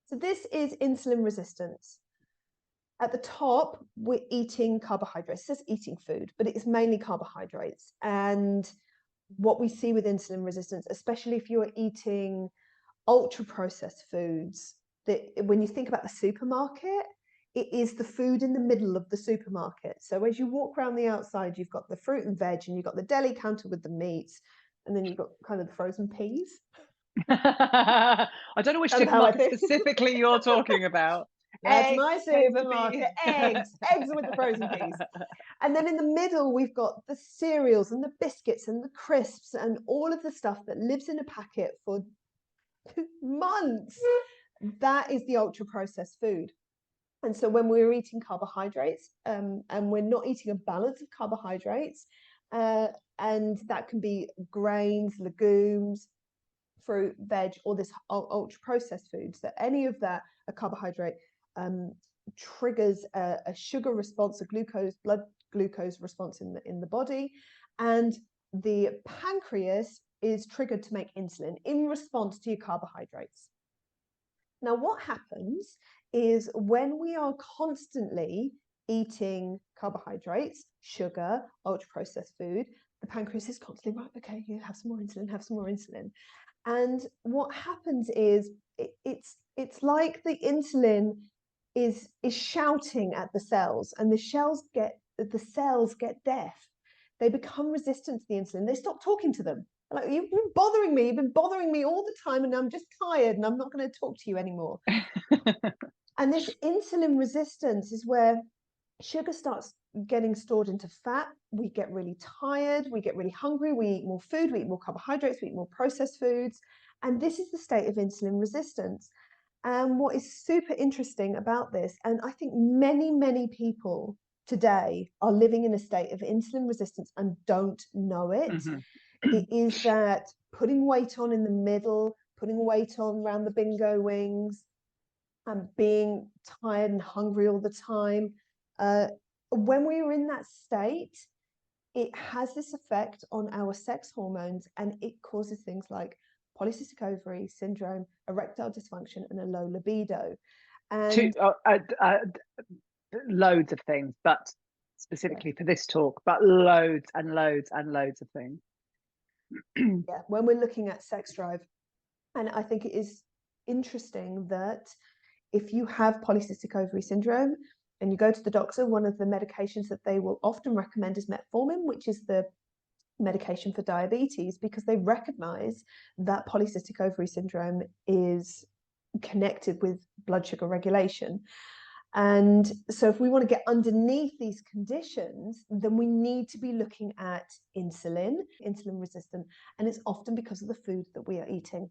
So this is insulin resistance. At the top, we're eating carbohydrates. It says eating food, but it's mainly carbohydrates. And what we see with insulin resistance, especially if you're eating ultra processed foods, that when you think about the supermarket, it is the food in the middle of the supermarket. So as you walk around the outside, you've got the fruit and veg, and you've got the deli counter with the meats, and then you've got kind of the frozen peas. I don't know which That's how I supermarket think. specifically you're talking about. That's Eggs, my frozen supermarket. peas. Eggs with the frozen peas. And then in the middle, we've got the cereals and the biscuits and the crisps and all of the stuff that lives in a packet for months. That is the ultra processed food. And so when we're eating carbohydrates, and we're not eating a balance of carbohydrates, and that can be grains, legumes, fruit, veg, or this ultra processed foods, that any of that, a carbohydrate, triggers a sugar response, a blood glucose response in the body, and the pancreas is triggered to make insulin in response to your carbohydrates. Now, what happens is when we are constantly eating carbohydrates, sugar, ultra processed food, the pancreas is constantly, right, okay, you have some more insulin, have some more insulin. And what happens is it's like the insulin is shouting at the cells, and the cells get deaf. They become resistant to the insulin. They stop talking to them. Like, you've been bothering me. You've been bothering me all the time, and I'm just tired, and I'm not going to talk to you anymore. And this insulin resistance is where sugar starts getting stored into fat. We get really tired. We get really hungry. We eat more food. We eat more carbohydrates. We eat more processed foods. And this is the state of insulin resistance. And what is super interesting about this, and I think many, many people today are living in a state of insulin resistance and don't know it. Mm-hmm. It is that putting weight on in the middle, putting weight on around the bingo wings, and being tired and hungry all the time. When we are in that state, it has this effect on our sex hormones, and it causes things like polycystic ovary syndrome, erectile dysfunction, and a low libido. And loads of things, but specifically for this talk, but loads and loads and loads of things. Yeah, when we're looking at sex drive. And I think it is interesting that if you have polycystic ovary syndrome and you go to the doctor, one of the medications that they will often recommend is metformin, which is the medication for diabetes, because they recognize that polycystic ovary syndrome is connected with blood sugar regulation. And so if we want to get underneath these conditions, then we need to be looking at insulin resistant, and it's often because of the food that we are eating.